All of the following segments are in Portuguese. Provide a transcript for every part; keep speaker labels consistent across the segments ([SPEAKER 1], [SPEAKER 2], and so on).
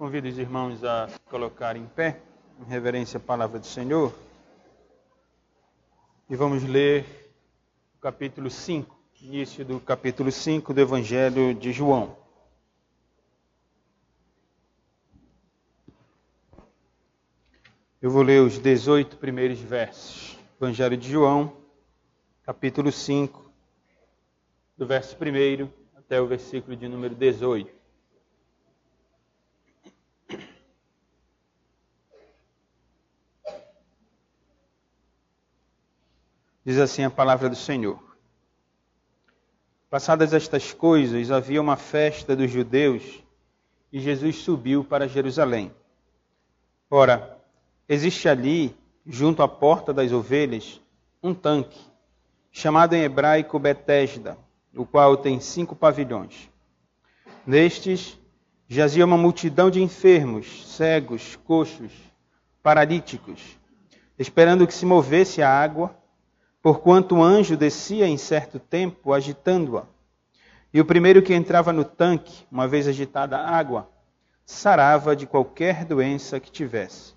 [SPEAKER 1] Convido os irmãos a se colocarem em pé, em reverência à palavra do Senhor. E vamos ler o capítulo 5, início do capítulo 5 do Evangelho de João. Eu vou ler os 18 primeiros versos. Evangelho de João, capítulo 5, do verso 1 até o versículo de número 18. Diz assim a palavra do Senhor. Passadas estas coisas, havia uma festa dos judeus e Jesus subiu para Jerusalém. Ora, existe ali, junto à porta das ovelhas, um tanque, chamado em hebraico Betesda, o qual tem 5 pavilhões. Nestes jazia uma multidão de enfermos, cegos, coxos, paralíticos, esperando que se movesse a água, porquanto o anjo descia em certo tempo, agitando-a. E o primeiro que entrava no tanque, uma vez agitada a água, sarava de qualquer doença que tivesse.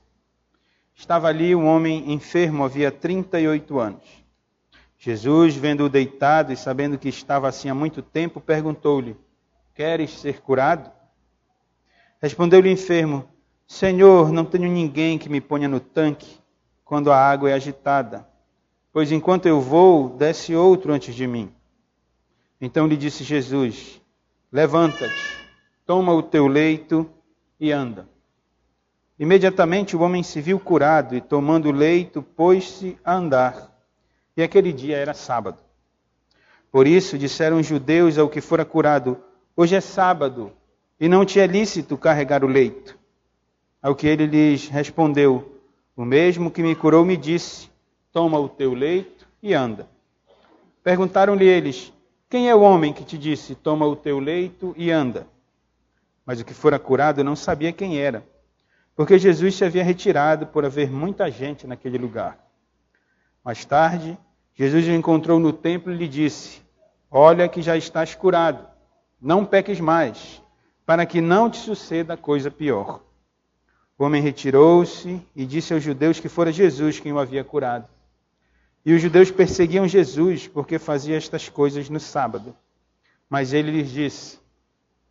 [SPEAKER 1] Estava ali um homem enfermo, havia 38 anos. Jesus, vendo-o deitado e sabendo que estava assim há muito tempo, perguntou-lhe: Queres ser curado? Respondeu-lhe o enfermo: Senhor, não tenho ninguém que me ponha no tanque quando a água é agitada. Pois enquanto eu vou, desce outro antes de mim. Então lhe disse Jesus: Levanta-te, toma o teu leito e anda. Imediatamente o homem se viu curado e, tomando o leito, pôs-se a andar. E aquele dia era sábado. Por isso disseram os judeus ao que fora curado: Hoje é sábado, e não te é lícito carregar o leito. Ao que ele lhes respondeu: O mesmo que me curou me disse: Toma o teu leito e anda. Perguntaram-lhe eles: Quem é o homem que te disse: Toma o teu leito e anda? Mas o que fora curado não sabia quem era, porque Jesus se havia retirado por haver muita gente naquele lugar. Mais tarde, Jesus o encontrou no templo e lhe disse: Olha que já estás curado, não peques mais, para que não te suceda coisa pior. O homem retirou-se e disse aos judeus que fora Jesus quem o havia curado. E os judeus perseguiam Jesus porque fazia estas coisas no sábado. Mas ele lhes disse: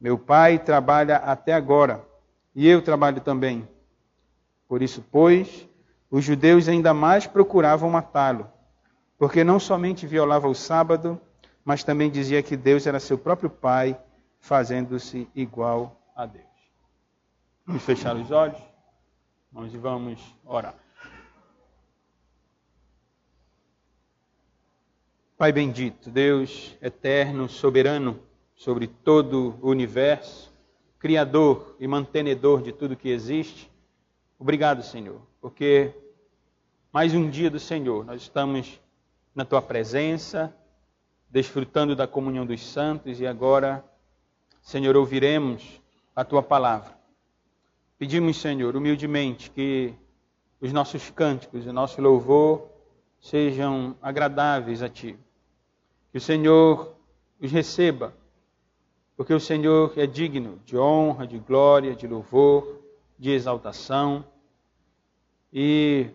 [SPEAKER 1] Meu pai trabalha até agora, e eu trabalho também. Por isso, pois, os judeus ainda mais procuravam matá-lo, porque não somente violava o sábado, mas também dizia que Deus era seu próprio pai, fazendo-se igual a Deus. Vamos fechar os olhos, irmãos, e vamos orar. Pai bendito, Deus eterno, soberano sobre todo o universo, Criador e mantenedor de tudo que existe, obrigado, Senhor, porque mais um dia do Senhor, nós estamos na Tua presença, desfrutando da comunhão dos santos e agora, Senhor, ouviremos a Tua palavra. Pedimos, Senhor, humildemente, que os nossos cânticos, o nosso louvor sejam agradáveis a Ti. Que o Senhor os receba, porque o Senhor é digno de honra, de glória, de louvor, de exaltação. E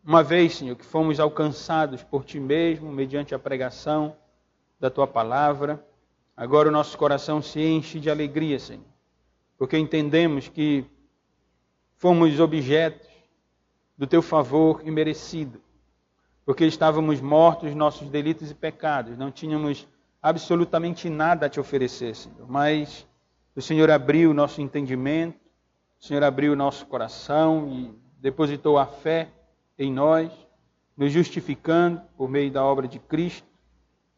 [SPEAKER 1] uma vez, Senhor, que fomos alcançados por Ti mesmo, mediante a pregação da Tua palavra, agora o nosso coração se enche de alegria, Senhor, porque entendemos que fomos objetos do Teu favor imerecido, porque estávamos mortos nos nossos delitos e pecados, não tínhamos absolutamente nada a Te oferecer, Senhor, mas o Senhor abriu o nosso entendimento, o Senhor abriu o nosso coração e depositou a fé em nós, nos justificando por meio da obra de Cristo,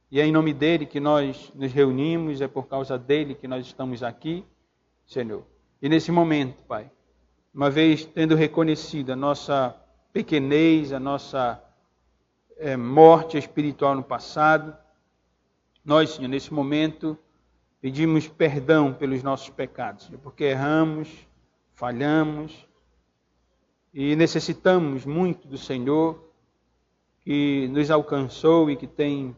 [SPEAKER 1] e é em nome dEle que nós nos reunimos, é por causa dEle que nós estamos aqui, Senhor. E nesse momento, Pai, uma vez tendo reconhecido a nossa pequenez, a nossa morte espiritual no passado, nós, Senhor, nesse momento, pedimos perdão pelos nossos pecados, Senhor, porque erramos, falhamos e necessitamos muito do Senhor, que nos alcançou e que tem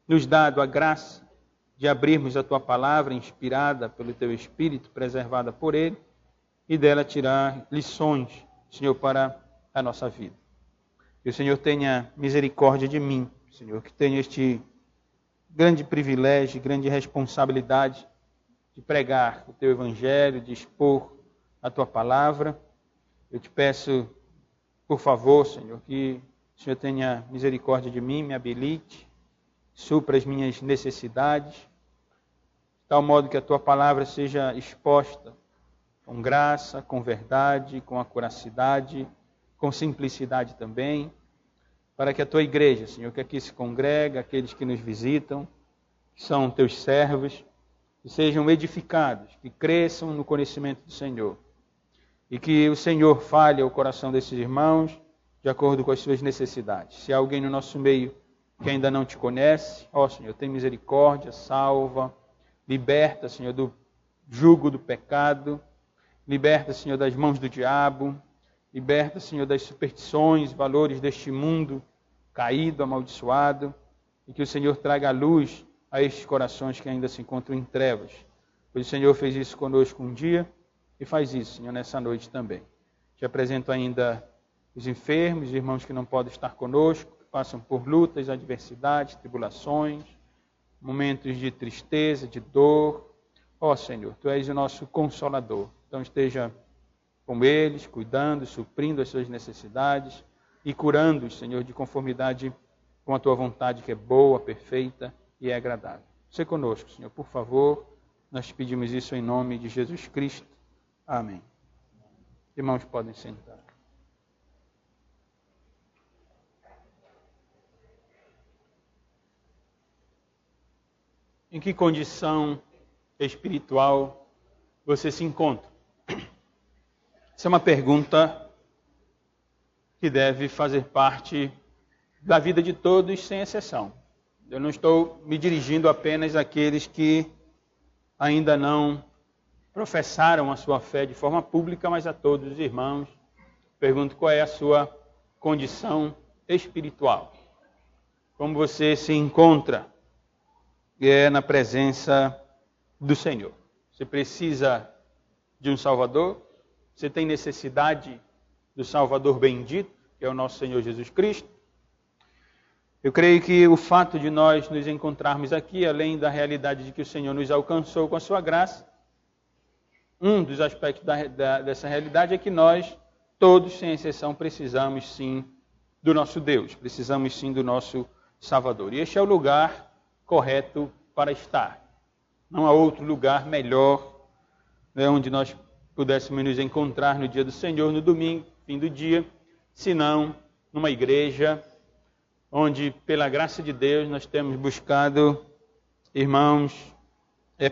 [SPEAKER 1] nos dado a graça de abrirmos a Tua palavra inspirada pelo Teu Espírito, preservada por Ele, e dela tirar lições, Senhor, para a nossa vida. Que o Senhor tenha misericórdia de mim, Senhor, que tenha este grande privilégio, grande responsabilidade de pregar o Teu Evangelho, de expor a Tua Palavra. Eu te peço, por favor, Senhor, que o Senhor tenha misericórdia de mim, me habilite, supra as minhas necessidades, de tal modo que a Tua Palavra seja exposta com graça, com verdade, com acuracidade, com simplicidade também, para que a Tua igreja, Senhor, que aqui se congrega, aqueles que nos visitam, que são Teus servos, que sejam edificados, que cresçam no conhecimento do Senhor. E que o Senhor fale ao coração desses irmãos de acordo com as suas necessidades. Se há alguém no nosso meio que ainda não Te conhece, ó Senhor, tem misericórdia, salva, liberta, Senhor, do jugo do pecado, liberta, Senhor, das mãos do diabo, liberta, Senhor, das superstições, valores deste mundo caído, amaldiçoado, e que o Senhor traga a luz a estes corações que ainda se encontram em trevas. Pois o Senhor fez isso conosco um dia e faz isso, Senhor, nessa noite também. Te apresento ainda os enfermos, os irmãos que não podem estar conosco, que passam por lutas, adversidades, tribulações, momentos de tristeza, de dor. Ó Senhor, Tu és o nosso Consolador. Então esteja com eles, cuidando, suprindo as suas necessidades e curando-os, Senhor, de conformidade com a Tua vontade, que é boa, perfeita e é agradável. Seja conosco, Senhor, por favor. Nós te pedimos isso em nome de Jesus Cristo. Amém. Irmãos, podem sentar. Em que condição espiritual você se encontra? Essa é uma pergunta que deve fazer parte da vida de todos, sem exceção. Eu não estou me dirigindo apenas àqueles que ainda não professaram a sua fé de forma pública, mas a todos os irmãos. Pergunto qual é a sua condição espiritual. Como você se encontra na presença do Senhor. Você precisa de um Salvador? Você tem necessidade do Salvador bendito, que é o nosso Senhor Jesus Cristo? Eu creio que o fato de nós nos encontrarmos aqui, além da realidade de que o Senhor nos alcançou com a sua graça, um dos aspectos dessa realidade é que nós, todos, sem exceção, precisamos sim do nosso Deus, precisamos sim do nosso Salvador. E este é o lugar correto para estar. Não há outro lugar melhor, né, onde nós pudéssemos nos encontrar no dia do Senhor, no domingo, fim do dia, senão numa igreja onde, pela graça de Deus, nós temos buscado, irmãos,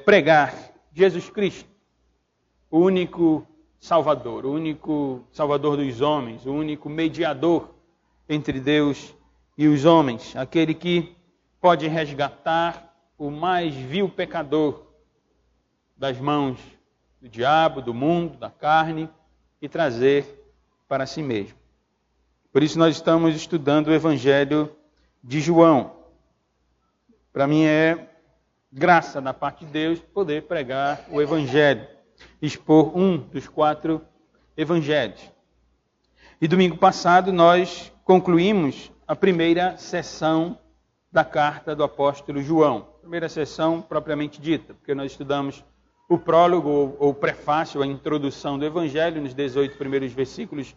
[SPEAKER 1] pregar Jesus Cristo, o único Salvador, o único Salvador dos homens, o único mediador entre Deus e os homens, aquele que pode resgatar o mais vil pecador das mãos do diabo, do mundo, da carne, e trazer para si mesmo. Por isso nós estamos estudando o Evangelho de João. Para mim é graça da parte de Deus poder pregar o Evangelho, expor um dos 4 Evangelhos. E domingo passado nós concluímos a primeira sessão da carta do apóstolo João. Primeira sessão propriamente dita, porque nós estudamos o prólogo ou prefácio, a introdução do Evangelho, nos 18 primeiros versículos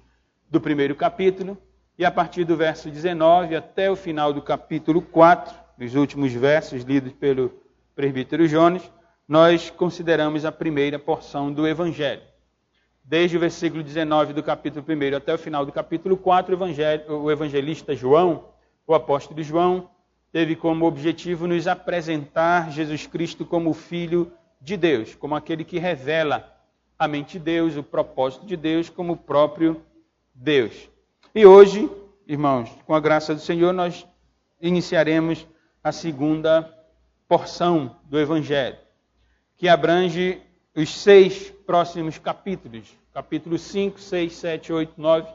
[SPEAKER 1] do primeiro capítulo, e a partir do verso 19 até o final do capítulo 4, os últimos versos lidos pelo presbítero Jones, nós consideramos a primeira porção do Evangelho. Desde o versículo 19 do capítulo 1 até o final do capítulo 4, o evangelista João, o apóstolo João, teve como objetivo nos apresentar Jesus Cristo como o Filho de Deus, como aquele que revela a mente de Deus, o propósito de Deus, como o próprio Deus. E hoje, irmãos, com a graça do Senhor, nós iniciaremos a segunda porção do Evangelho, que abrange os 6 próximos capítulos, capítulos 5, 6, 7, 8, 9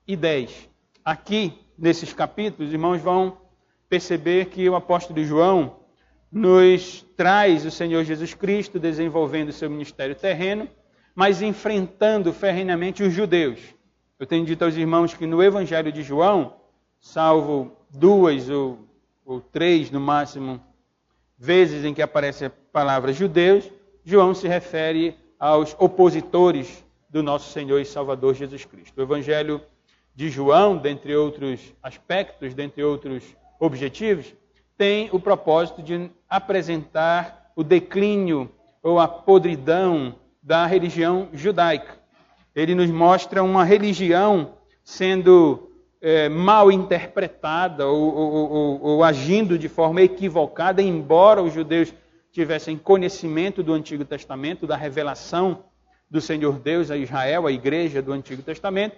[SPEAKER 1] e 10. Aqui, nesses capítulos, irmãos vão perceber que o apóstolo João nos traz o Senhor Jesus Cristo desenvolvendo o seu ministério terreno, mas enfrentando ferrenhamente os judeus. Eu tenho dito aos irmãos que no Evangelho de João, salvo 2 ou 3 no máximo vezes em que aparece a palavra judeus, João se refere aos opositores do nosso Senhor e Salvador Jesus Cristo. O Evangelho de João, dentre outros aspectos, dentre outros objetivos, tem o propósito de apresentar o declínio ou a podridão da religião judaica. Ele nos mostra uma religião sendo mal interpretada ou agindo de forma equivocada, embora os judeus tivessem conhecimento do Antigo Testamento, da revelação do Senhor Deus a Israel, a igreja do Antigo Testamento.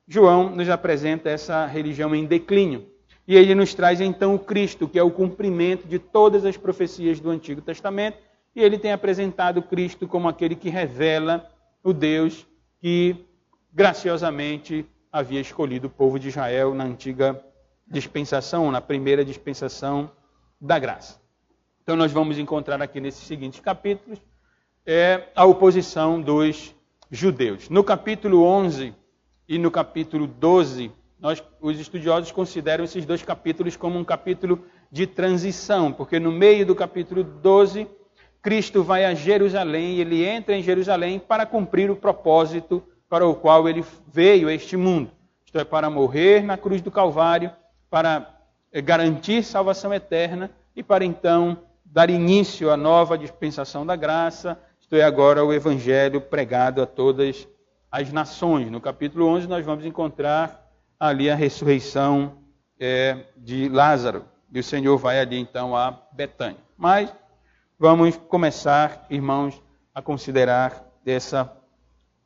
[SPEAKER 1] João nos apresenta essa religião em declínio. E ele nos traz então o Cristo, que é o cumprimento de todas as profecias do Antigo Testamento, e ele tem apresentado Cristo como aquele que revela o Deus que graciosamente havia escolhido o povo de Israel na antiga dispensação, na primeira dispensação da graça. Então nós vamos encontrar aqui nesses seguintes capítulos a oposição dos judeus. No capítulo 11 e no capítulo 12, os estudiosos consideram esses dois capítulos como um capítulo de transição, porque no meio do capítulo 12, Cristo vai a Jerusalém, ele entra em Jerusalém para cumprir o propósito para o qual ele veio a este mundo. Isto é, para morrer na cruz do Calvário, para garantir salvação eterna e para então dar início à nova dispensação da graça, isto é, agora o evangelho pregado a todas as nações. No capítulo 11 nós vamos encontrar ali a ressurreição de Lázaro, e o Senhor vai ali então a Betânia. Mas vamos começar, irmãos, a considerar essa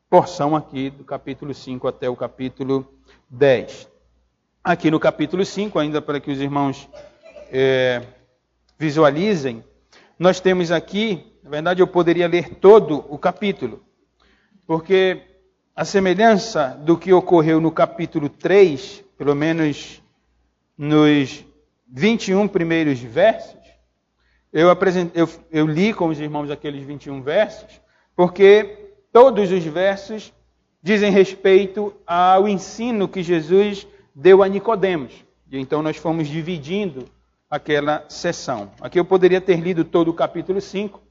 [SPEAKER 1] porção aqui do capítulo 5 até o capítulo 10. Aqui no capítulo 5, ainda para que os irmãos visualizem, nós temos aqui, na verdade eu poderia ler todo o capítulo, porque a semelhança do que ocorreu no capítulo 3, pelo menos nos 21 primeiros versos, eu li com os irmãos aqueles 21 versos, porque todos os versos dizem respeito ao ensino que Jesus deu a Nicodemos. E então nós fomos dividindo aquela sessão. Aqui eu poderia ter lido todo o capítulo 5,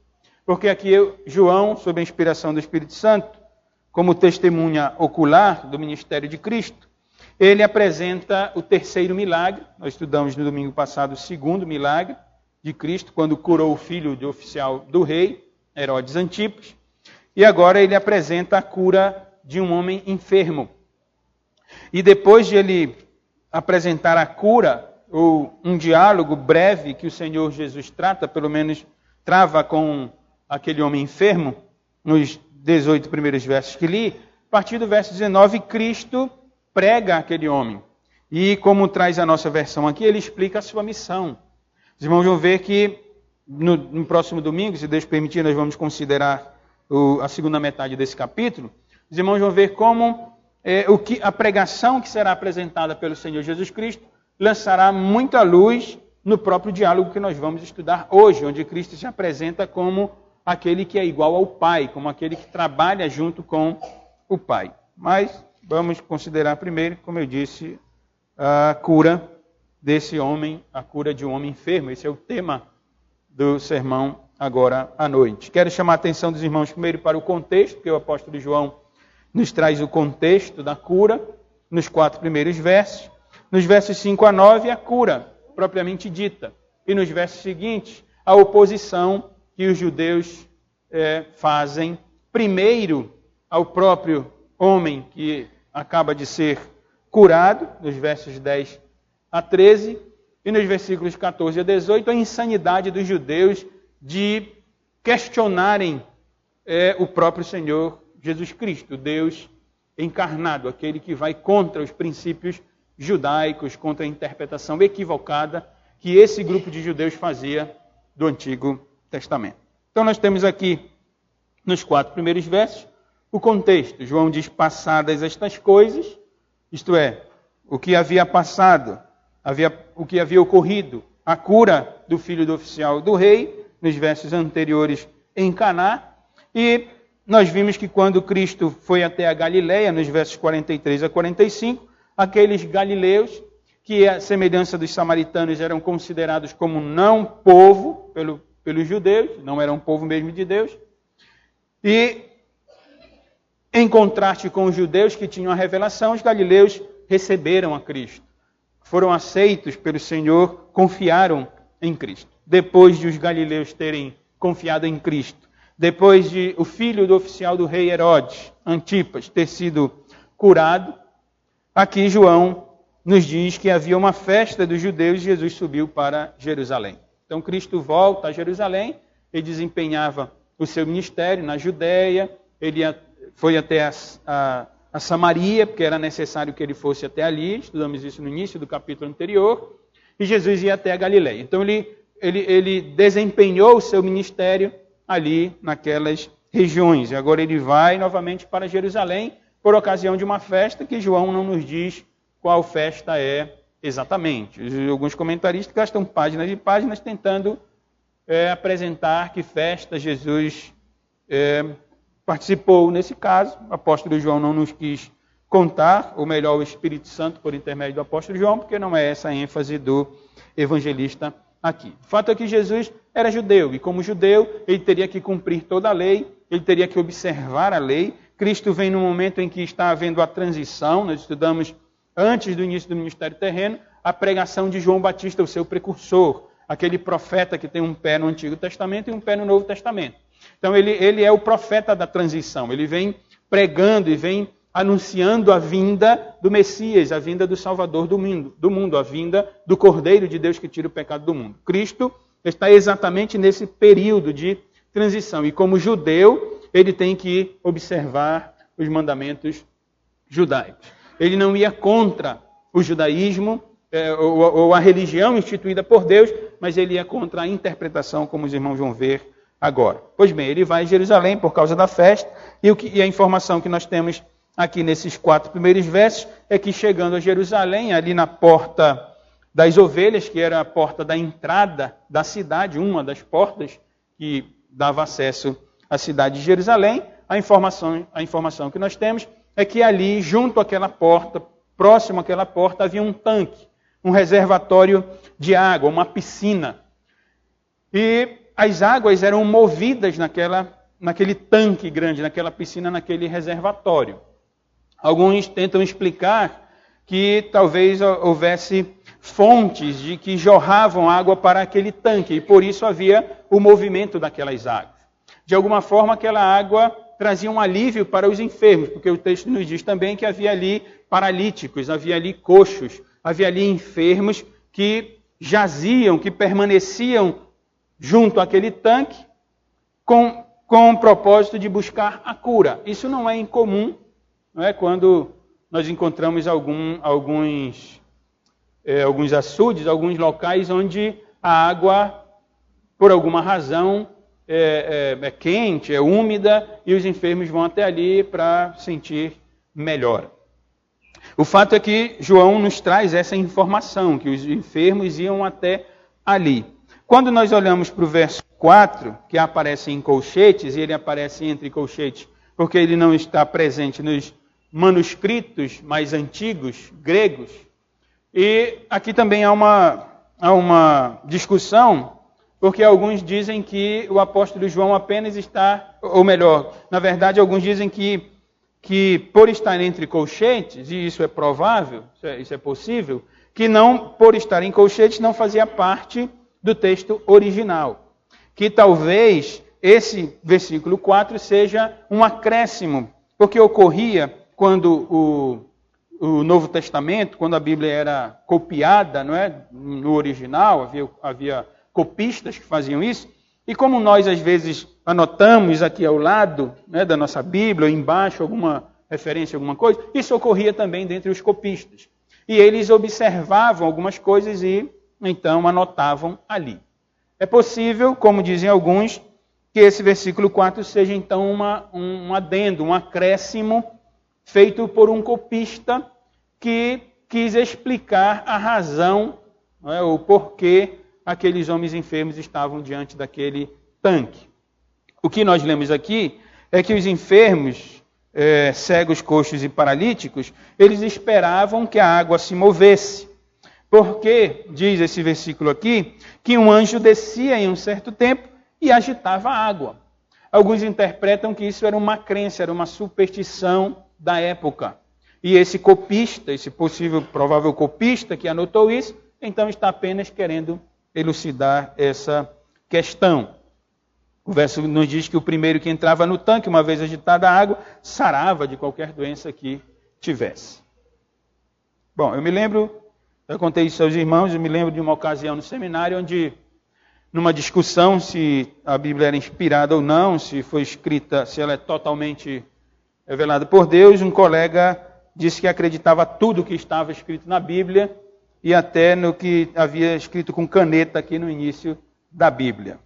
[SPEAKER 1] porque aqui João, sob a inspiração do Espírito Santo, como testemunha ocular do ministério de Cristo, ele apresenta o terceiro milagre. Nós estudamos no domingo passado o segundo milagre de Cristo, quando curou o filho de oficial do rei, Herodes Antipas. E agora ele apresenta a cura de um homem enfermo. E depois de ele apresentar a cura, ou um diálogo breve que o Senhor Jesus trata, pelo menos trava com aquele homem enfermo, nos 18 primeiros versos que li, a partir do verso 19, Cristo prega aquele homem. E como traz a nossa versão aqui, ele explica a sua missão. Os irmãos vão ver que no próximo domingo, se Deus permitir, nós vamos considerar a segunda metade desse capítulo. Os irmãos vão ver como a pregação que será apresentada pelo Senhor Jesus Cristo lançará muita luz no próprio diálogo que nós vamos estudar hoje, onde Cristo se apresenta como aquele que é igual ao Pai, como aquele que trabalha junto com o Pai. Mas vamos considerar primeiro, como eu disse, a cura desse homem, a cura de um homem enfermo. Esse é o tema do sermão agora à noite. Quero chamar a atenção dos irmãos primeiro para o contexto, porque o apóstolo João nos traz o contexto da cura nos 4 primeiros versos. Nos versos 5 a 9, a cura propriamente dita. E nos versos seguintes, a oposição que os judeus fazem, primeiro ao próprio homem que acaba de ser curado, nos versos 10 a 13, e nos versículos 14 a 18, a insanidade dos judeus de questionarem o próprio Senhor Jesus Cristo, Deus encarnado, aquele que vai contra os princípios judaicos, contra a interpretação equivocada que esse grupo de judeus fazia do Antigo Testamento. Então nós temos aqui, nos 4 primeiros versos, o contexto. João diz, passadas estas coisas, isto é, o que havia passado, o que havia ocorrido, a cura do filho do oficial do rei, nos versos anteriores em Caná, e nós vimos que quando Cristo foi até a Galileia, nos versos 43 a 45, aqueles galileus, que à semelhança dos samaritanos eram considerados como não povo pelos judeus, não eram povo mesmo de Deus, e em contraste com os judeus que tinham a revelação, os galileus receberam a Cristo, foram aceitos pelo Senhor, confiaram em Cristo. Depois de os galileus terem confiado em Cristo, depois de o filho do oficial do rei Herodes, Antipas, ter sido curado, aqui João nos diz que havia uma festa dos judeus e Jesus subiu para Jerusalém. Então Cristo volta a Jerusalém, ele desempenhava o seu ministério na Judéia, ele foi até a Samaria, porque era necessário que ele fosse até ali, estudamos isso no início do capítulo anterior, e Jesus ia até a Galileia. Então ele desempenhou o seu ministério ali naquelas regiões. E agora ele vai novamente para Jerusalém por ocasião de uma festa que João não nos diz qual festa é exatamente. Alguns comentaristas gastam páginas e páginas tentando apresentar que festa Jesus participou nesse caso. O apóstolo João não nos quis contar, ou melhor, o Espírito Santo por intermédio do apóstolo João, porque não é essa a ênfase do evangelista aqui. O fato é que Jesus era judeu, e como judeu, ele teria que cumprir toda a lei, ele teria que observar a lei. Cristo vem no momento em que está havendo a transição, nós estudamos antes do início do ministério terreno, a pregação de João Batista, o seu precursor, aquele profeta que tem um pé no Antigo Testamento e um pé no Novo Testamento. Então ele é o profeta da transição, ele vem pregando e vem anunciando a vinda do Messias, a vinda do Salvador do mundo, a vinda do Cordeiro de Deus que tira o pecado do mundo. Cristo está exatamente nesse período de transição. E como judeu, ele tem que observar os mandamentos judaicos. Ele não ia contra o judaísmo ou a religião instituída por Deus, mas ele ia contra a interpretação, como os irmãos vão ver agora. Pois bem, ele vai a Jerusalém por causa da festa, e a informação que nós temos aqui nesses 4 primeiros versos é que chegando a Jerusalém, ali na porta das ovelhas, que era a porta da entrada da cidade, uma das portas que dava acesso à cidade de Jerusalém, a informação que nós temos é que ali, junto àquela porta, próximo àquela porta, havia um tanque, um reservatório de água, uma piscina. E as águas eram movidas naquele tanque grande, naquela piscina, naquele reservatório. Alguns tentam explicar que talvez houvesse fontes de que jorravam água para aquele tanque, e por isso havia o movimento daquelas águas. De alguma forma, aquela água trazia um alívio para os enfermos, porque o texto nos diz também que havia ali paralíticos, havia ali coxos, havia ali enfermos que jaziam, que permaneciam junto àquele tanque com o propósito de buscar a cura. Isso não é incomum, não é? Quando nós encontramos alguns açudes, alguns locais onde a água, por alguma razão, é quente, é úmida, e os enfermos vão até ali para sentir melhor. O fato é que João nos traz essa informação, que os enfermos iam até ali. Quando nós olhamos para o verso 4, que aparece em colchetes, e ele aparece entre colchetes porque ele não está presente nos manuscritos mais antigos, gregos, e aqui também há uma discussão, porque alguns dizem que o apóstolo João apenas está, ou melhor, na verdade alguns dizem que por estar entre colchetes, e isso é provável, isso é possível, que não, por estar em colchetes, não fazia parte do texto original. Que talvez esse versículo 4 seja um acréscimo, porque ocorria quando o Novo Testamento, quando a Bíblia era copiada, não é, no original, havia copistas que faziam isso, e como nós às vezes anotamos aqui ao lado, né, da nossa Bíblia, ou embaixo alguma referência, alguma coisa, isso ocorria também dentre os copistas. E eles observavam algumas coisas e então anotavam ali. É possível, como dizem alguns, que esse versículo 4 seja então um adendo, um acréscimo feito por um copista que quis explicar a razão, não é, o porquê aqueles homens enfermos estavam diante daquele tanque. O que nós lemos aqui é que os enfermos, cegos, coxos e paralíticos, eles esperavam que a água se movesse. Porque, diz esse versículo aqui, que um anjo descia em um certo tempo e agitava a água. Alguns interpretam que isso era uma crença, era uma superstição da época. E esse copista, esse provável copista que anotou isso, então está apenas querendo elucidar essa questão. O verso nos diz que o primeiro que entrava no tanque, uma vez agitada a água, sarava de qualquer doença que tivesse. Bom, eu contei isso aos irmãos, eu me lembro de uma ocasião no seminário onde, numa discussão se a Bíblia era inspirada ou não, se foi escrita, se ela é totalmente revelada por Deus, um colega disse que acreditava tudo que estava escrito na Bíblia e até no que havia escrito com caneta aqui no início da Bíblia.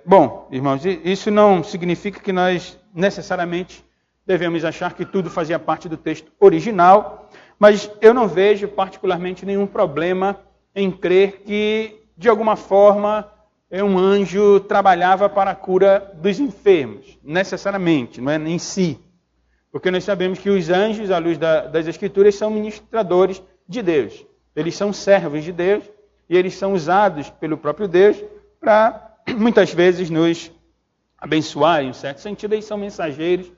[SPEAKER 1] Bom, irmãos, isso não significa que nós necessariamente devemos achar que tudo fazia parte do texto original, mas eu não vejo particularmente nenhum problema em crer que, de alguma forma, um anjo trabalhava para a cura dos enfermos, necessariamente, não é em si. Porque nós sabemos que os anjos, à luz das Escrituras, são ministradores de Deus. Eles são servos de Deus e eles são usados pelo próprio Deus para, muitas vezes, nos abençoar. Em um certo sentido, eles são mensageiros,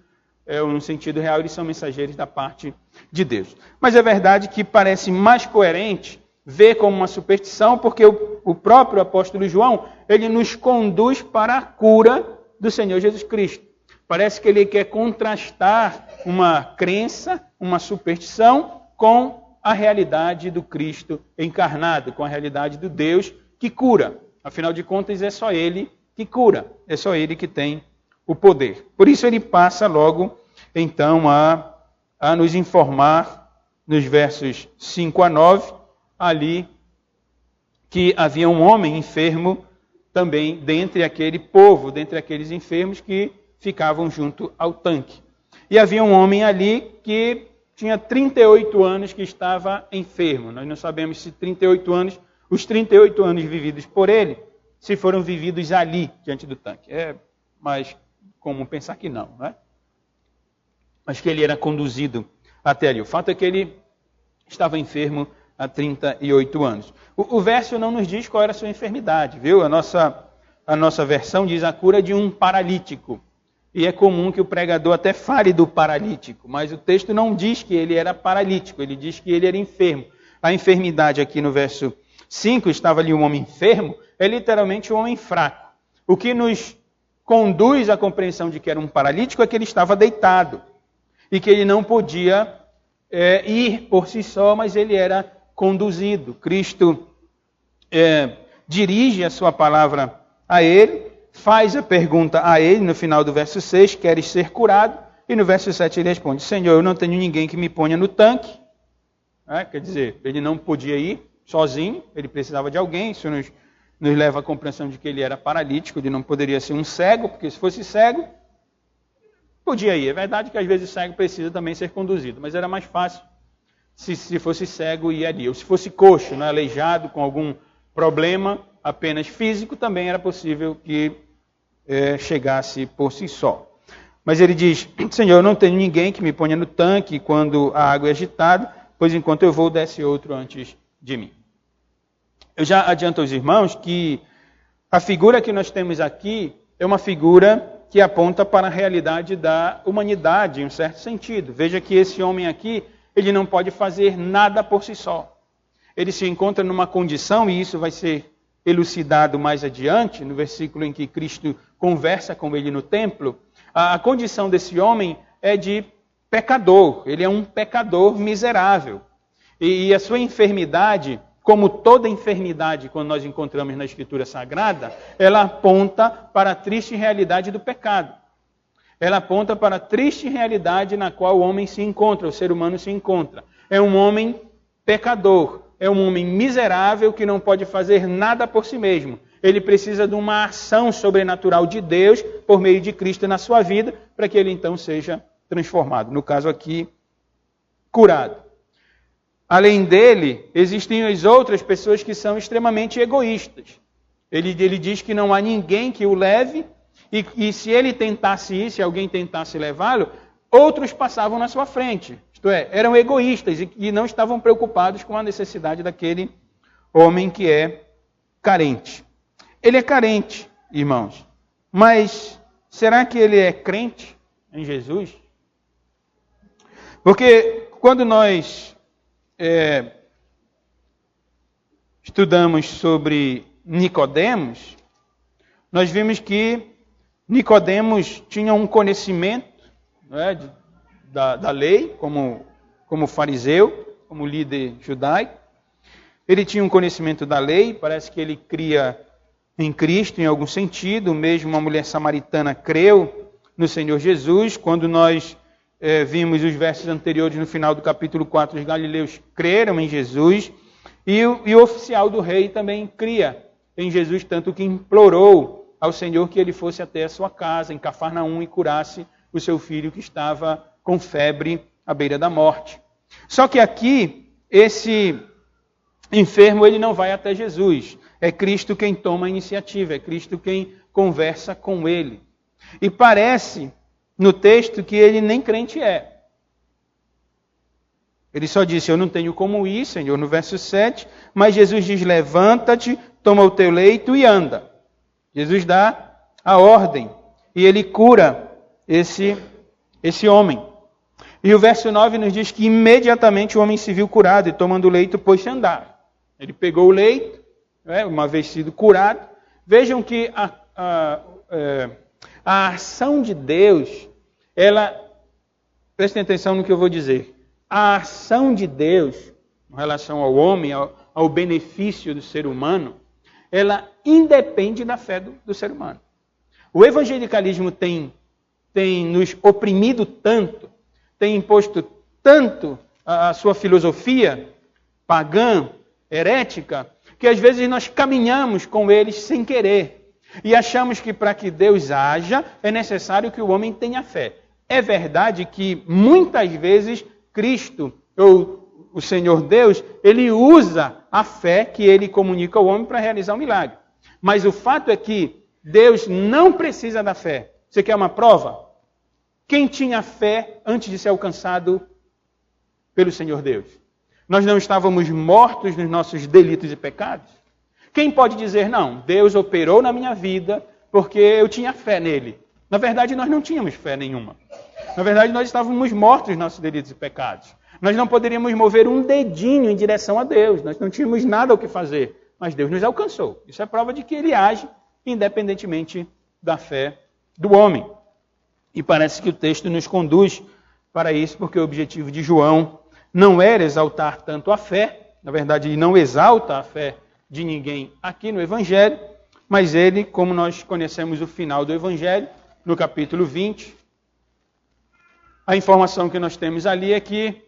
[SPEAKER 1] no sentido real, eles são mensageiros da parte de Deus. Mas é verdade que parece mais coerente ver como uma superstição, porque o próprio apóstolo João, ele nos conduz para a cura do Senhor Jesus Cristo. Parece que ele quer contrastar uma crença, uma superstição, com a realidade do Cristo encarnado, com a realidade do Deus que cura. Afinal de contas, é só Ele que cura, é só Ele que tem o poder. Por isso ele passa logo, então, a nos informar, nos versos 5 a 9, ali, que havia um homem enfermo também dentre aquele povo, dentre aqueles enfermos que ficavam junto ao tanque. E havia um homem ali que tinha 38 anos que estava enfermo. Nós não sabemos se 38 anos, os 38 anos vividos por ele, se foram vividos ali, diante do tanque. É mais comum pensar que não, não é? Mas que ele era conduzido até ali. O fato é que ele estava enfermo há 38 anos. O verso não nos diz qual era a sua enfermidade, viu? A nossa versão diz a cura de um paralítico. E é comum que o pregador até fale do paralítico, mas o texto não diz que ele era paralítico, ele diz que ele era enfermo. A enfermidade aqui no verso 5, estava ali um homem enfermo, é literalmente um homem fraco. O que nos conduz à compreensão de que era um paralítico é que ele estava deitado e que ele não podia ir por si só, mas ele era conduzido. Cristo dirige a sua palavra a ele, faz a pergunta a ele no final do verso 6, queres ser curado? E no verso 7 ele responde, Senhor, eu não tenho ninguém que me ponha no tanque. Quer dizer, ele não podia ir sozinho, ele precisava de alguém. Isso nos leva à compreensão de que ele era paralítico, de não poderia ser um cego, porque se fosse cego, podia ir. É verdade que às vezes o cego precisa também ser conduzido, mas era mais fácil se fosse cego ir ali. Ou se fosse coxo, aleijado, com algum problema apenas físico, também era possível que chegasse por si só. Mas ele diz, Senhor, eu não tenho ninguém que me ponha no tanque quando a água é agitada, pois enquanto eu vou, desce outro antes de mim. Eu já adianto aos irmãos que a figura que nós temos aqui é uma figura que aponta para a realidade da humanidade, em um certo sentido. Veja que esse homem aqui, ele não pode fazer nada por si só. Ele se encontra numa condição, e isso vai ser elucidado mais adiante, no versículo em que Cristo conversa com ele no templo. A condição desse homem é de pecador, ele é um pecador miserável. E a sua enfermidade, como toda enfermidade, quando nós encontramos na Escritura Sagrada, ela aponta para a triste realidade do pecado. Ela aponta para a triste realidade na qual o homem se encontra, o ser humano se encontra. É um homem pecador, é um homem miserável que não pode fazer nada por si mesmo. Ele precisa de uma ação sobrenatural de Deus por meio de Cristo na sua vida, para que ele então seja transformado. No caso aqui, curado. Além dele, existem as outras pessoas que são extremamente egoístas. Ele diz que não há ninguém que o leve E se ele tentasse ir, se alguém tentasse levá-lo, outros passavam na sua frente. Isto é, eram egoístas e não estavam preocupados com a necessidade daquele homem que é carente. Ele é carente, irmãos. Mas será que ele é crente em Jesus? Porque quando nós estudamos sobre Nicodemos, nós vimos que Nicodemos tinha um conhecimento, né, da lei, como fariseu, como líder judaico. Ele tinha um conhecimento da lei, parece que ele cria em Cristo em algum sentido, mesmo uma mulher samaritana creu no Senhor Jesus. Quando nós vimos os versos anteriores no final do capítulo 4, os galileus creram em Jesus, e o oficial do rei também cria em Jesus, tanto que implorou ao Senhor que ele fosse até a sua casa, em Cafarnaum, e curasse o seu filho que estava com febre à beira da morte. Só que aqui, esse enfermo, ele não vai até Jesus. É Cristo quem toma a iniciativa, é Cristo quem conversa com ele. E parece no texto que ele nem crente é. Ele só disse, eu não tenho como ir, Senhor, no verso 7, mas Jesus diz, levanta-te, toma o teu leito e anda. Jesus dá a ordem e ele cura esse homem. E o verso 9 nos diz que imediatamente o homem se viu curado e tomando o leito pôs-se a andar. Ele pegou o leito, uma vez sido curado. Vejam que a ação de Deus, prestem atenção no que eu vou dizer, a ação de Deus, em relação ao homem, ao benefício do ser humano, ela independe da fé do ser humano. O evangelicalismo tem nos oprimido tanto, tem imposto tanto a sua filosofia pagã, herética, que às vezes nós caminhamos com eles sem querer. E achamos que para que Deus haja, é necessário que o homem tenha fé. É verdade que muitas vezes Cristo, ou o Senhor Deus, ele usa a fé que ele comunica ao homem para realizar um milagre. Mas o fato é que Deus não precisa da fé. Você quer uma prova? Quem tinha fé antes de ser alcançado pelo Senhor Deus? Nós não estávamos mortos nos nossos delitos e pecados? Quem pode dizer, não, Deus operou na minha vida porque eu tinha fé nele? Na verdade, nós não tínhamos fé nenhuma. Na verdade, nós estávamos mortos nos nossos delitos e pecados. Nós não poderíamos mover um dedinho em direção a Deus. Nós não tínhamos nada o que fazer. Mas Deus nos alcançou. Isso é prova de que ele age independentemente da fé do homem. E parece que o texto nos conduz para isso, porque o objetivo de João não era exaltar tanto a fé. Na verdade, ele não exalta a fé de ninguém aqui no Evangelho. Mas ele, como nós conhecemos o final do Evangelho, no capítulo 20, a informação que nós temos ali é que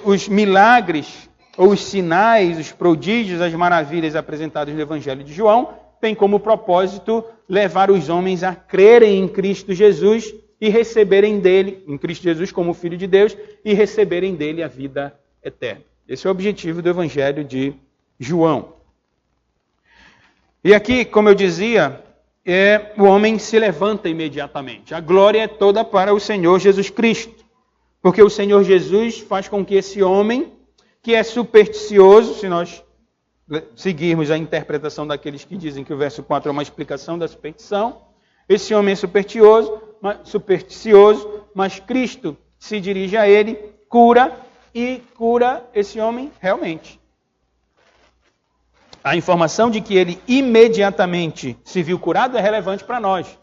[SPEAKER 1] os milagres, ou os sinais, os prodígios, as maravilhas apresentadas no Evangelho de João, têm como propósito levar os homens a crerem em Cristo Jesus e receberem dele, em Cristo Jesus como Filho de Deus, e receberem dele a vida eterna. Esse é o objetivo do Evangelho de João. E aqui, como eu dizia, o homem se levanta imediatamente. A glória é toda para o Senhor Jesus Cristo. Porque o Senhor Jesus faz com que esse homem, que é supersticioso, se nós seguirmos a interpretação daqueles que dizem que o verso 4 é uma explicação da superstição, esse homem é supersticioso, mas Cristo se dirige a ele, cura esse homem realmente. A informação de que ele imediatamente se viu curado é relevante para nós,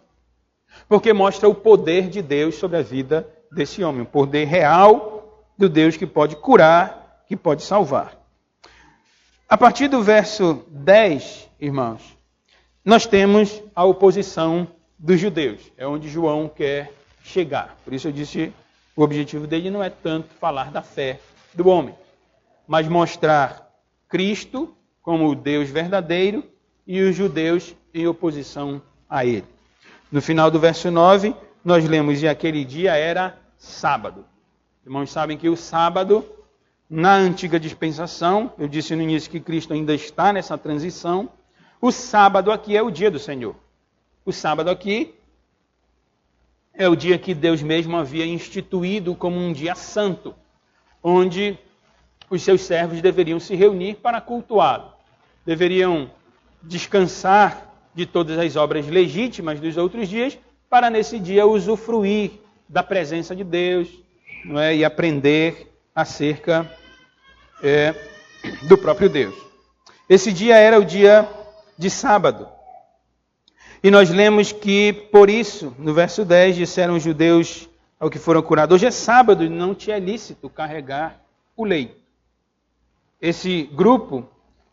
[SPEAKER 1] porque mostra o poder de Deus sobre a vida desse homem, o poder real do Deus que pode curar, que pode salvar. A partir do verso 10, irmãos, nós temos a oposição dos judeus. É onde João quer chegar. Por isso eu disse, o objetivo dele não é tanto falar da fé do homem, mas mostrar Cristo como o Deus verdadeiro e os judeus em oposição a ele. No final do verso 9, nós lemos, e aquele dia era sábado. Irmãos, sabem que o sábado, na antiga dispensação, eu disse no início que Cristo ainda está nessa transição, o sábado aqui é o dia do Senhor. O sábado aqui é o dia que Deus mesmo havia instituído como um dia santo, onde os seus servos deveriam se reunir para cultuá-lo. Deveriam descansar de todas as obras legítimas dos outros dias, para nesse dia usufruir da presença de Deus, não é? E aprender acerca do próprio Deus. Esse dia era o dia de sábado. E nós lemos que, por isso, no verso 10, disseram os judeus ao que foram curados: hoje é sábado e não te é lícito carregar o leito. Esse grupo,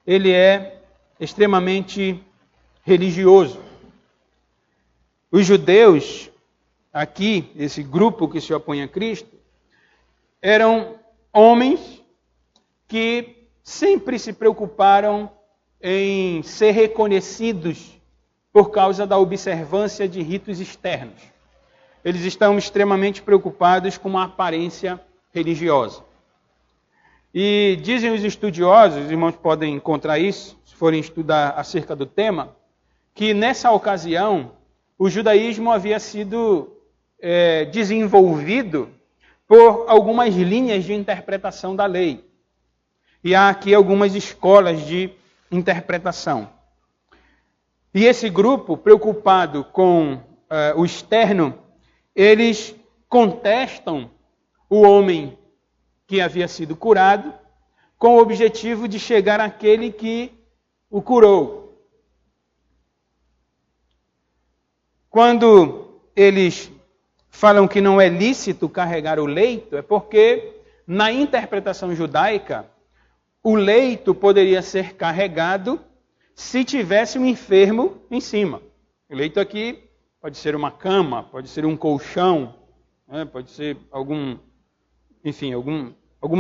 [SPEAKER 1] ele é extremamente religioso. Os judeus, aqui, esse grupo que se opõe a Cristo, eram homens que sempre se preocuparam em ser reconhecidos por causa da observância de ritos externos. Eles estão extremamente preocupados com uma aparência religiosa. E dizem os estudiosos, os irmãos podem encontrar isso, se forem estudar acerca do tema, que nessa ocasião o judaísmo havia sido desenvolvido por algumas linhas de interpretação da lei. E há aqui algumas escolas de interpretação. E esse grupo, preocupado com o externo, eles contestam o homem que havia sido curado, com o objetivo de chegar àquele que o curou. Quando eles falam que não é lícito carregar o leito, é porque, na interpretação judaica, o leito poderia ser carregado se tivesse um enfermo em cima. O leito aqui pode ser uma cama, pode ser um colchão, né? Pode ser alguma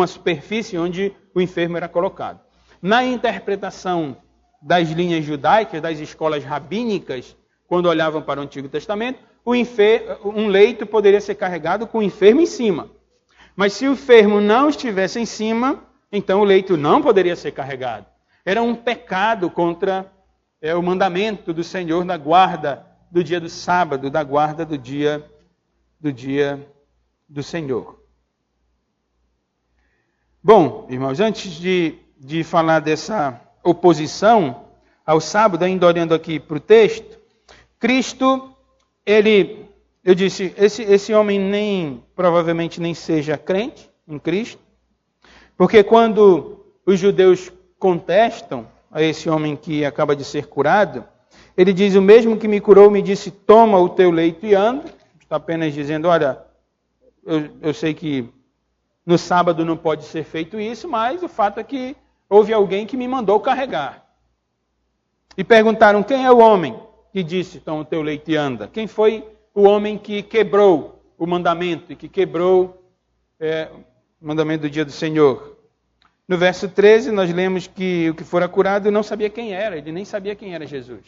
[SPEAKER 1] superfície onde o enfermo era colocado. Na interpretação das linhas judaicas, das escolas rabínicas, quando olhavam para o Antigo Testamento, um leito poderia ser carregado com o enfermo em cima. Mas se o enfermo não estivesse em cima, então o leito não poderia ser carregado. Era um pecado contra o mandamento do Senhor da guarda do dia do sábado, da guarda do dia do Senhor. Bom, irmãos, antes de falar dessa oposição ao sábado, ainda olhando aqui para o texto, Cristo, eu disse, esse homem provavelmente nem seja crente em Cristo, porque quando os judeus contestam a esse homem que acaba de ser curado, ele diz: o mesmo que me curou me disse, toma o teu leito e anda. Está apenas dizendo, olha, eu sei que no sábado não pode ser feito isso, mas o fato é que houve alguém que me mandou carregar. E perguntaram, quem é o homem que disse, toma o teu leito e anda? Quem foi o homem que quebrou o mandamento e que quebrou o mandamento do dia do Senhor? No verso 13, nós lemos que o que fora curado não sabia quem era, ele nem sabia quem era Jesus.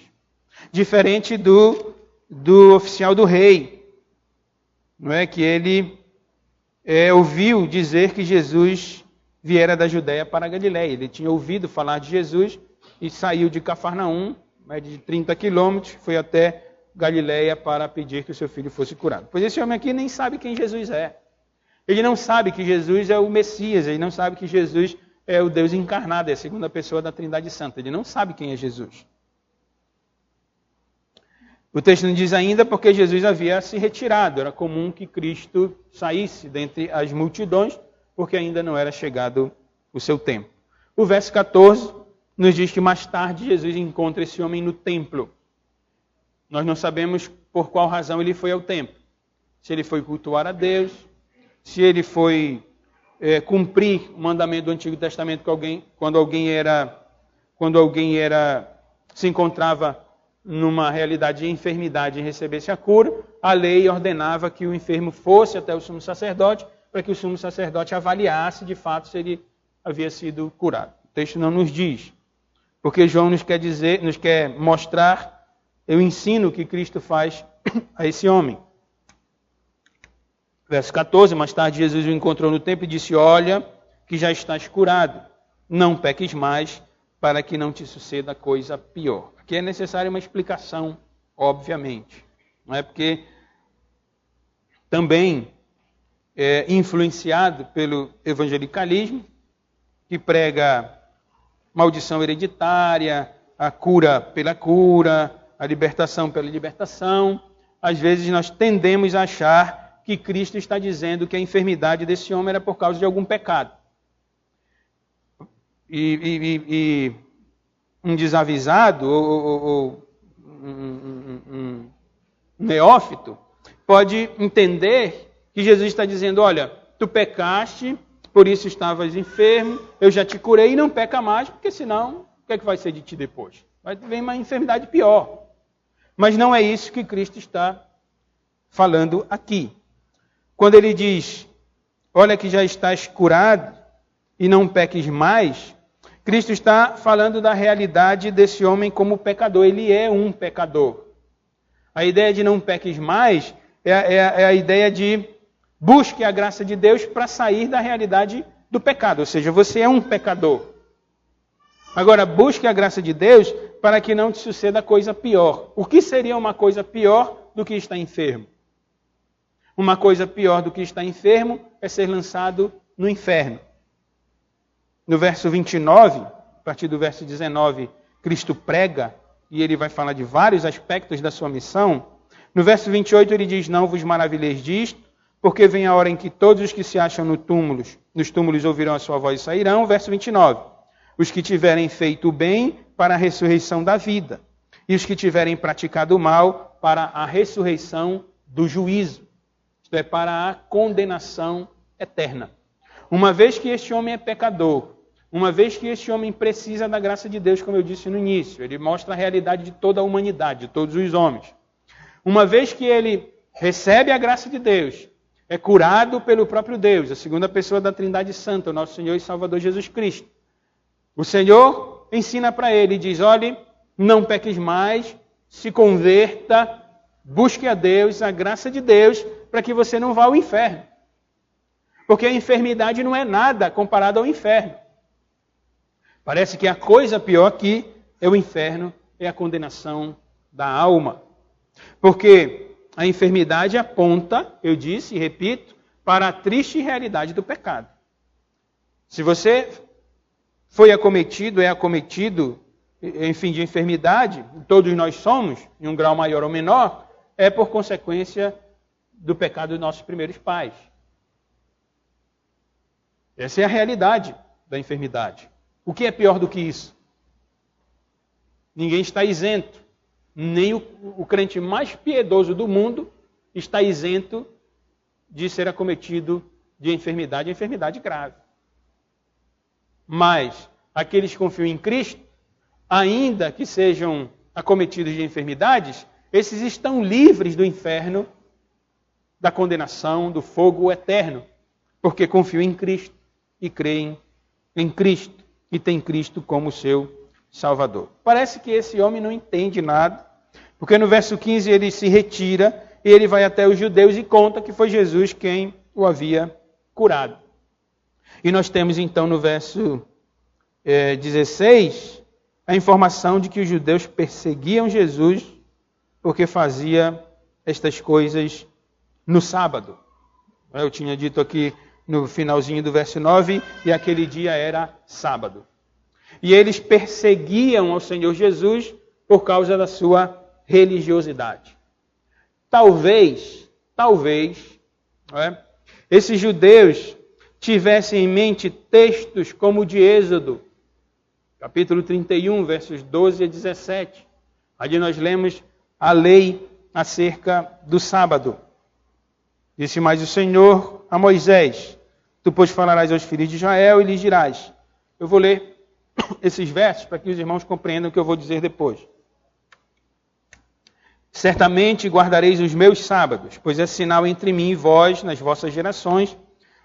[SPEAKER 1] Diferente do oficial do rei, não é? Que ele ouviu dizer que Jesus viera da Judéia para a Galiléia. Ele tinha ouvido falar de Jesus e saiu de Cafarnaum, mais de 30 quilômetros, foi até Galiléia para pedir que o seu filho fosse curado. Pois esse homem aqui nem sabe quem Jesus é. Ele não sabe que Jesus é o Messias, ele não sabe que Jesus é o Deus encarnado, é a segunda pessoa da Trindade Santa. Ele não sabe quem é Jesus. O texto não diz ainda porque Jesus havia se retirado. Era comum que Cristo saísse dentre as multidões, porque ainda não era chegado o seu tempo. O verso 14 nos diz que mais tarde Jesus encontra esse homem no templo. Nós não sabemos por qual razão ele foi ao templo. Se ele foi cultuar a Deus, se ele foi cumprir o mandamento do Antigo Testamento que quando alguém se encontrava numa realidade de enfermidade e recebesse a cura, a lei ordenava que o enfermo fosse até o sumo sacerdote para que o sumo sacerdote avaliasse de fato se ele havia sido curado. O texto não nos diz, porque João nos quer mostrar o ensino que Cristo faz a esse homem. Verso 14, mais tarde Jesus o encontrou no templo e disse, olha, que já estás curado, não peques mais, para que não te suceda coisa pior. Aqui é necessária uma explicação, obviamente. Não é porque também influenciado pelo evangelicalismo, que prega maldição hereditária, a cura pela cura, a libertação pela libertação. Às vezes nós tendemos a achar que Cristo está dizendo que a enfermidade desse homem era por causa de algum pecado. E um desavisado ou um neófito pode entender que Jesus está dizendo, olha, tu pecaste, por isso estavas enfermo, eu já te curei e não peca mais, porque senão, o que é que vai ser de ti depois? Vai vir uma enfermidade pior. Mas não é isso que Cristo está falando aqui. Quando ele diz, olha que já estás curado e não peques mais, Cristo está falando da realidade desse homem como pecador. Ele é um pecador. A ideia de não peques mais é a ideia de busque a graça de Deus para sair da realidade do pecado. Ou seja, você é um pecador. Agora, busque a graça de Deus para que não te suceda coisa pior. O que seria uma coisa pior do que estar enfermo? Uma coisa pior do que estar enfermo é ser lançado no inferno. No verso 29, a partir do verso 19, Cristo prega, e ele vai falar de vários aspectos da sua missão. No verso 28 ele diz, não vos maravilheis disto, porque vem a hora em que todos os que se acham nos túmulos ouvirão a sua voz e sairão. Verso 29. Os que tiverem feito o bem para a ressurreição da vida, e os que tiverem praticado o mal para a ressurreição do juízo, isto é, para a condenação eterna. Uma vez que este homem é pecador, uma vez que este homem precisa da graça de Deus, como eu disse no início, ele mostra a realidade de toda a humanidade, de todos os homens. Uma vez que ele recebe a graça de Deus, é curado pelo próprio Deus, a segunda pessoa da Trindade Santa, o nosso Senhor e Salvador Jesus Cristo. O Senhor ensina para ele e diz, olhe, não peques mais, se converta, busque a Deus, a graça de Deus, para que você não vá ao inferno. Porque a enfermidade não é nada comparado ao inferno. Parece que a coisa pior aqui é o inferno, é a condenação da alma. Porque a enfermidade aponta, eu disse e repito, para a triste realidade do pecado. Se você foi acometido, é acometido, enfim, de enfermidade, todos nós somos, em um grau maior ou menor, é por consequência do pecado dos nossos primeiros pais. Essa é a realidade da enfermidade. O que é pior do que isso? Ninguém está isento. Nem o crente mais piedoso do mundo está isento de ser acometido de enfermidade grave. Mas aqueles que confiam em Cristo, ainda que sejam acometidos de enfermidades, esses estão livres do inferno, da condenação, do fogo eterno, porque confiam em Cristo e creem em Cristo e têm Cristo como seu Salvador. Parece que esse homem não entende nada, porque no verso 15 ele se retira e ele vai até os judeus e conta que foi Jesus quem o havia curado. E nós temos então no verso 16 a informação de que os judeus perseguiam Jesus porque fazia estas coisas no sábado. Eu tinha dito aqui no finalzinho do verso 9, e aquele dia era sábado. E eles perseguiam ao Senhor Jesus por causa da sua religiosidade. Talvez, esses judeus tivessem em mente textos como o de Êxodo, capítulo 31, versos 12 a 17. Ali nós lemos a lei acerca do sábado. Disse mais o Senhor a Moisés, tu, pois, falarás aos filhos de Israel e lhes dirás. Eu vou ler esses versos para que os irmãos compreendam o que eu vou dizer depois. Certamente guardareis os meus sábados, pois é sinal entre mim e vós nas vossas gerações,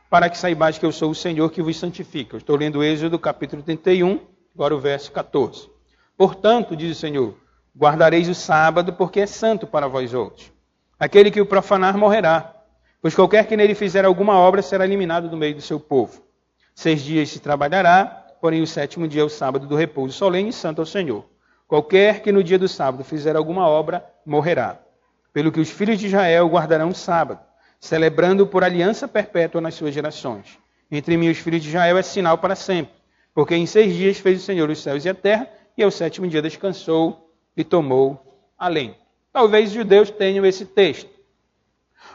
[SPEAKER 1] para que saibais que eu sou o Senhor que vos santifica. Eu estou lendo Êxodo capítulo 31, agora o verso 14. Portanto, diz o Senhor, guardareis o sábado, porque é santo para vós outros. Aquele que o profanar morrerá, pois qualquer que nele fizer alguma obra será eliminado do meio do seu povo. 6 dias se trabalhará, porém o 7º dia é o sábado do repouso solene e santo ao Senhor. Qualquer que no dia do sábado fizer alguma obra, morrerá. Pelo que os filhos de Israel guardarão o sábado. celebrando por aliança perpétua nas suas gerações. Entre mim e os filhos de Israel é sinal para sempre, porque em 6 dias fez o Senhor os céus e a terra, e ao 7º dia descansou e tomou além. Talvez os judeus tenham esse texto.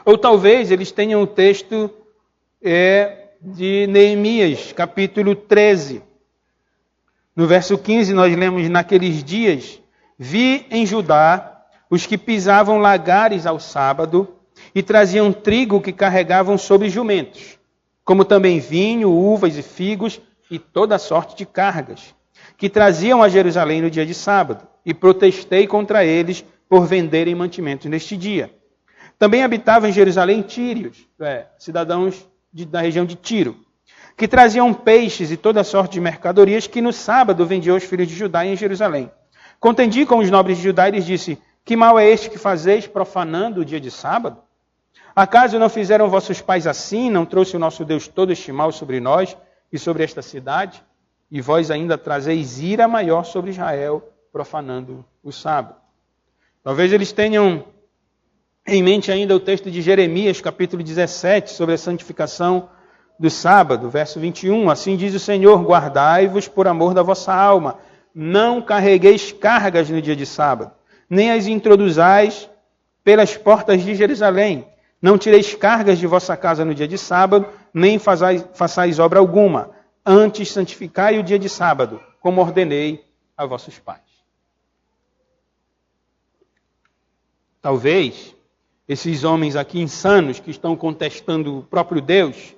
[SPEAKER 1] Ou talvez eles tenham o texto de Neemias, capítulo 13. No verso 15 nós lemos: naqueles dias vi em Judá os que pisavam lagares ao sábado e traziam trigo que carregavam sobre jumentos, como também vinho, uvas e figos e toda sorte de cargas, que traziam a Jerusalém no dia de sábado, e protestei contra eles por venderem mantimentos neste dia. Também habitavam em Jerusalém tírios, cidadãos da região de Tiro, que traziam peixes e toda sorte de mercadorias que no sábado vendiam aos filhos de Judá em Jerusalém. Contendi com os nobres de Judá e lhes disse: que mal é este que fazeis profanando o dia de sábado? Acaso não fizeram vossos pais assim? Não trouxe o nosso Deus todo este mal sobre nós e sobre esta cidade? E vós ainda trazeis ira maior sobre Israel, profanando o sábado. Talvez eles tenham em mente ainda o texto de Jeremias, capítulo 17, sobre a santificação do sábado, verso 21. Assim diz o Senhor: guardai-vos por amor da vossa alma, não carregueis cargas no dia de sábado, nem as introduzais pelas portas de Jerusalém. Não tireis cargas de vossa casa no dia de sábado, nem façais obra alguma. Antes santificai o dia de sábado, como ordenei a vossos pais. Talvez esses homens aqui insanos que estão contestando o próprio Deus,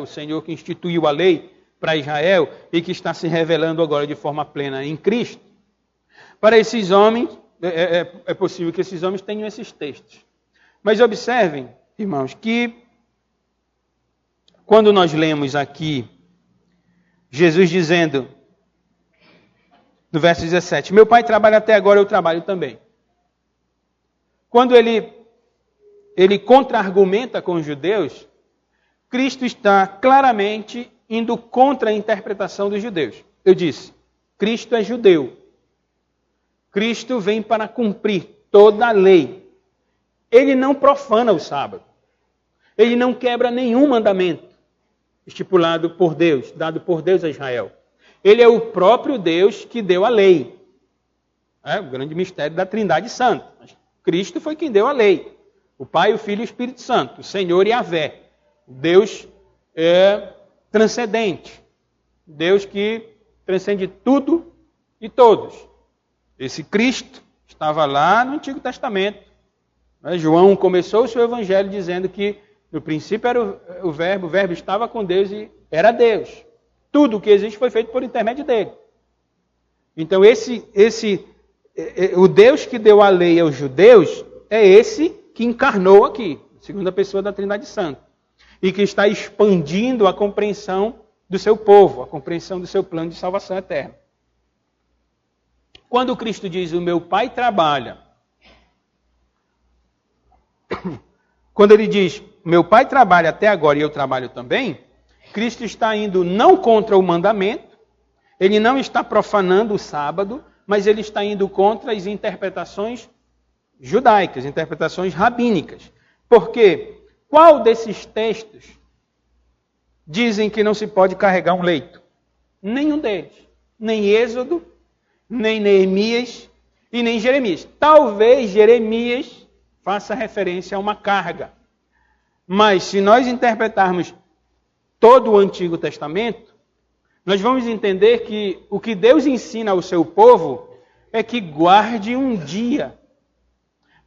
[SPEAKER 1] o Senhor que instituiu a lei para Israel e que está se revelando agora de forma plena em Cristo, para esses homens, é possível que esses homens tenham esses textos. Mas observem, irmãos, que quando nós lemos aqui Jesus dizendo, no verso 17, meu pai trabalha até agora, eu trabalho também. Quando ele contra-argumenta com os judeus, Cristo está claramente indo contra a interpretação dos judeus. Eu disse, Cristo é judeu. Cristo vem para cumprir toda a lei. Ele não profana o sábado. Ele não quebra nenhum mandamento estipulado por Deus, dado por Deus a Israel. Ele é o próprio Deus que deu a lei. O grande mistério da Trindade Santa. Cristo foi quem deu a lei. O Pai, o Filho e o Espírito Santo. O Senhor e Yahvé. Deus transcendente. Deus que transcende tudo e todos. Esse Cristo estava lá no Antigo Testamento. João começou o seu evangelho dizendo que no princípio era o Verbo estava com Deus e era Deus. Tudo o que existe foi feito por intermédio dele. Então o Deus que deu a lei aos judeus é esse que encarnou aqui, segunda pessoa da Trindade Santa, e que está expandindo a compreensão do seu povo, a compreensão do seu plano de salvação eterna. Quando Cristo diz, o meu Pai trabalha, quando ele diz, meu Pai trabalha até agora e eu trabalho também, Cristo está indo não contra o mandamento, ele não está profanando o sábado, mas ele está indo contra as interpretações judaicas, interpretações rabínicas. Por quê? Qual desses textos dizem que não se pode carregar um leito? Nenhum deles. Nem Êxodo, nem Neemias e nem Jeremias. Talvez Jeremias faça referência a uma carga. Mas se nós interpretarmos todo o Antigo Testamento, nós vamos entender que o que Deus ensina ao seu povo é que guarde um dia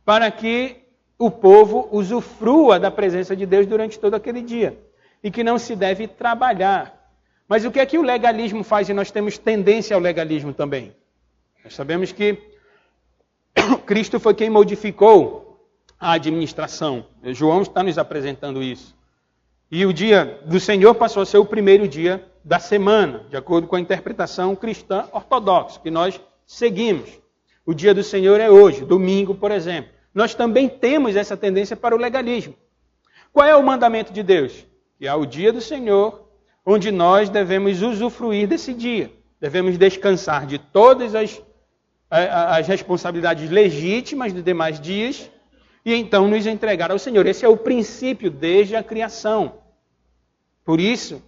[SPEAKER 1] para que o povo usufrua da presença de Deus durante todo aquele dia. E que não se deve trabalhar. Mas o que é que o legalismo faz? E nós temos tendência ao legalismo também. Nós sabemos que Cristo foi quem modificou a administração. João está nos apresentando isso. E o dia do Senhor passou a ser o primeiro dia da semana, de acordo com a interpretação cristã ortodoxa, que nós seguimos. O dia do Senhor é hoje, domingo, por exemplo. Nós também temos essa tendência para o legalismo. Qual é o mandamento de Deus? Que é o dia do Senhor, onde nós devemos usufruir desse dia. Devemos descansar de todas as responsabilidades legítimas dos demais dias e então nos entregar ao Senhor. Esse é o princípio desde a criação. Por isso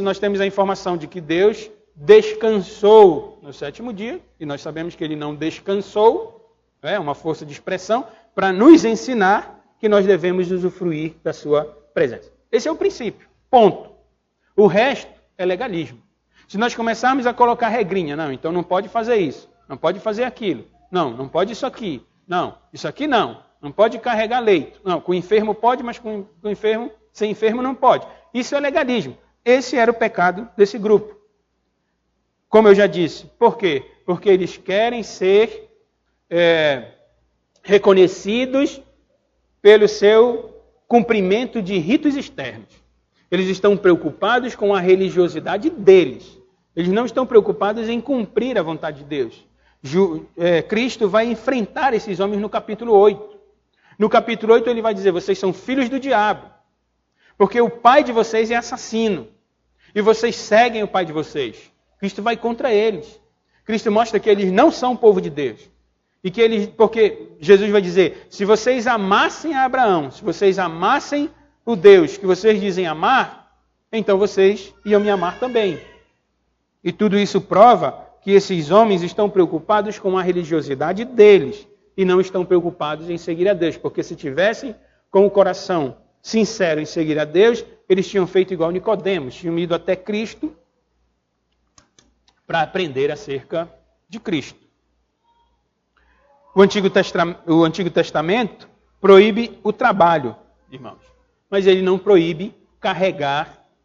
[SPEAKER 1] nós temos a informação de que Deus descansou no sétimo dia, e nós sabemos que ele não descansou, é uma força de expressão, para nos ensinar que nós devemos usufruir da sua presença. Esse é o princípio, ponto. O resto é legalismo. Se nós começarmos a colocar regrinha, não, então não pode fazer isso, não pode fazer aquilo, não pode isso aqui, não, isso aqui não pode carregar leito, não, com o enfermo pode, mas com o enfermo, sem enfermo não pode. Isso é legalismo. Esse era o pecado desse grupo. Como eu já disse, por quê? Porque eles querem ser reconhecidos pelo seu cumprimento de ritos externos. Eles estão preocupados com a religiosidade deles. Eles não estão preocupados em cumprir a vontade de Deus. Cristo vai enfrentar esses homens no capítulo 8. No capítulo 8 ele vai dizer, vocês são filhos do diabo, porque o pai de vocês é assassino, e vocês seguem o pai de vocês. Cristo vai contra eles. Cristo mostra que eles não são povo de Deus. E que porque Jesus vai dizer, se vocês amassem a Abraão, se vocês amassem o Deus que vocês dizem amar, então vocês iam me amar também. E tudo isso prova que esses homens estão preocupados com a religiosidade deles e não estão preocupados em seguir a Deus. Porque se tivessem com o coração sincero em seguir a Deus, eles tinham feito igual Nicodemos, tinham ido até Cristo para aprender acerca de Cristo. O Antigo Testamento proíbe o trabalho, irmãos. Mas ele não proíbe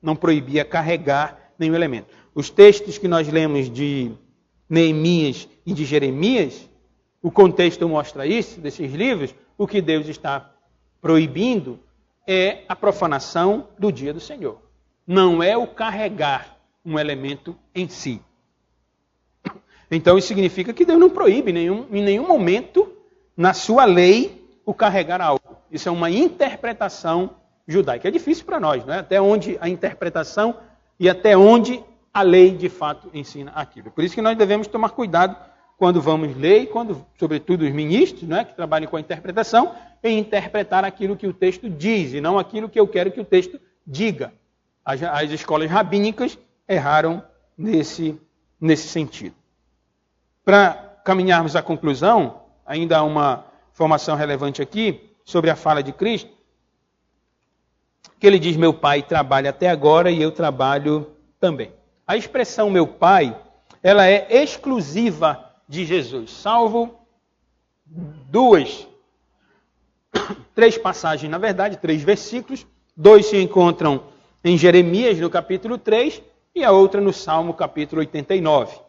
[SPEAKER 1] não proibia carregar nenhum elemento. Os textos que nós lemos de Neemias e de Jeremias, o contexto mostra isso, desses livros, o que Deus está proibindo é a profanação do dia do Senhor. Não é o carregar um elemento em si. Então isso significa que Deus não proíbe em nenhum momento, na sua lei, o carregar algo. Isso é uma interpretação judaica. É difícil para nós, não é? Até onde a interpretação e até onde a lei de fato ensina aquilo. Por isso que nós devemos tomar cuidado quando vamos ler, e quando, sobretudo os ministros, não é, que trabalham com a interpretação, em interpretar aquilo que o texto diz, e não aquilo que eu quero que o texto diga. As escolas rabínicas erraram nesse sentido. Para caminharmos à conclusão, ainda há uma informação relevante aqui sobre a fala de Cristo, que ele diz, meu pai trabalha até agora e eu trabalho também. A expressão meu pai, ela é exclusiva de Jesus, salvo três passagens, na verdade, 3 versículos, 2 se encontram em Jeremias, no capítulo 3, e a outra no Salmo, capítulo 89.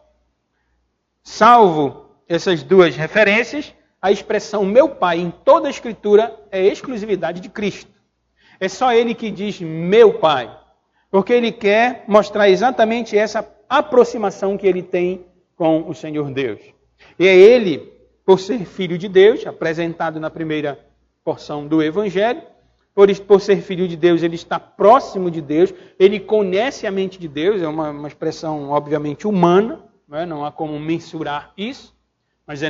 [SPEAKER 1] Salvo essas 2 referências, a expressão meu pai em toda a Escritura é exclusividade de Cristo. É só ele que diz meu pai, porque ele quer mostrar exatamente essa aproximação que ele tem com o Senhor Deus. E é ele, por ser filho de Deus, apresentado na primeira porção do Evangelho, por ser filho de Deus, ele está próximo de Deus, ele conhece a mente de Deus, é uma expressão obviamente humana, não há como mensurar isso, mas é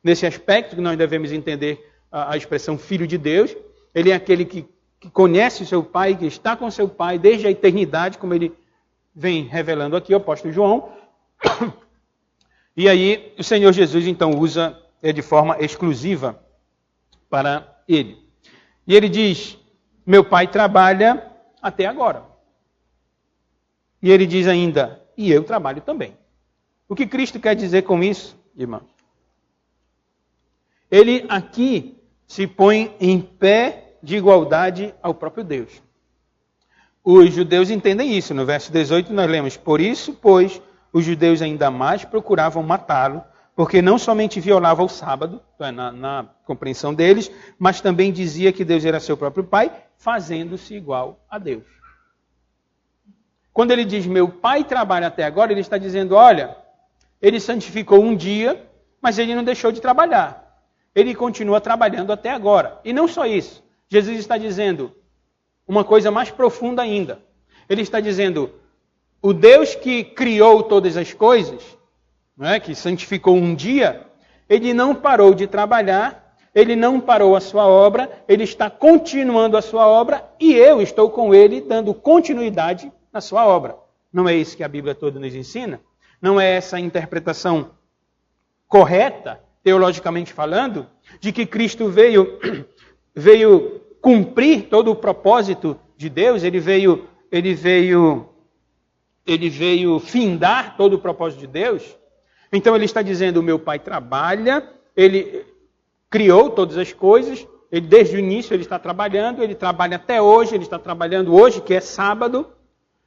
[SPEAKER 1] nesse aspecto que nós devemos entender a expressão filho de Deus. Ele é aquele que conhece o seu pai, que está com seu pai desde a eternidade, como ele vem revelando aqui, o apóstolo João. E aí o Senhor Jesus então usa de forma exclusiva para ele. E ele diz, meu pai trabalha até agora. E ele diz ainda, e eu trabalho também. O que Cristo quer dizer com isso, irmãos? Ele aqui se põe em pé de igualdade ao próprio Deus. Os judeus entendem isso. No verso 18 nós lemos, por isso, pois, os judeus ainda mais procuravam matá-lo, porque não somente violava o sábado, na compreensão deles, mas também dizia que Deus era seu próprio Pai, fazendo-se igual a Deus. Quando ele diz, meu pai trabalha até agora, ele está dizendo, olha, ele santificou um dia, mas ele não deixou de trabalhar. Ele continua trabalhando até agora. E não só isso. Jesus está dizendo uma coisa mais profunda ainda. Ele está dizendo, o Deus que criou todas as coisas, não é, que santificou um dia, Ele não parou de trabalhar, ele não parou a sua obra, ele está continuando a sua obra e eu estou com ele dando continuidade na sua obra. Não é isso que a Bíblia toda nos ensina? Não é essa a interpretação correta, teologicamente falando, de que Cristo veio cumprir todo o propósito de Deus, ele veio findar todo o propósito de Deus? Então ele está dizendo, o meu Pai trabalha, ele criou todas as coisas, ele, desde o início ele está trabalhando, ele trabalha até hoje, ele está trabalhando hoje, que é sábado,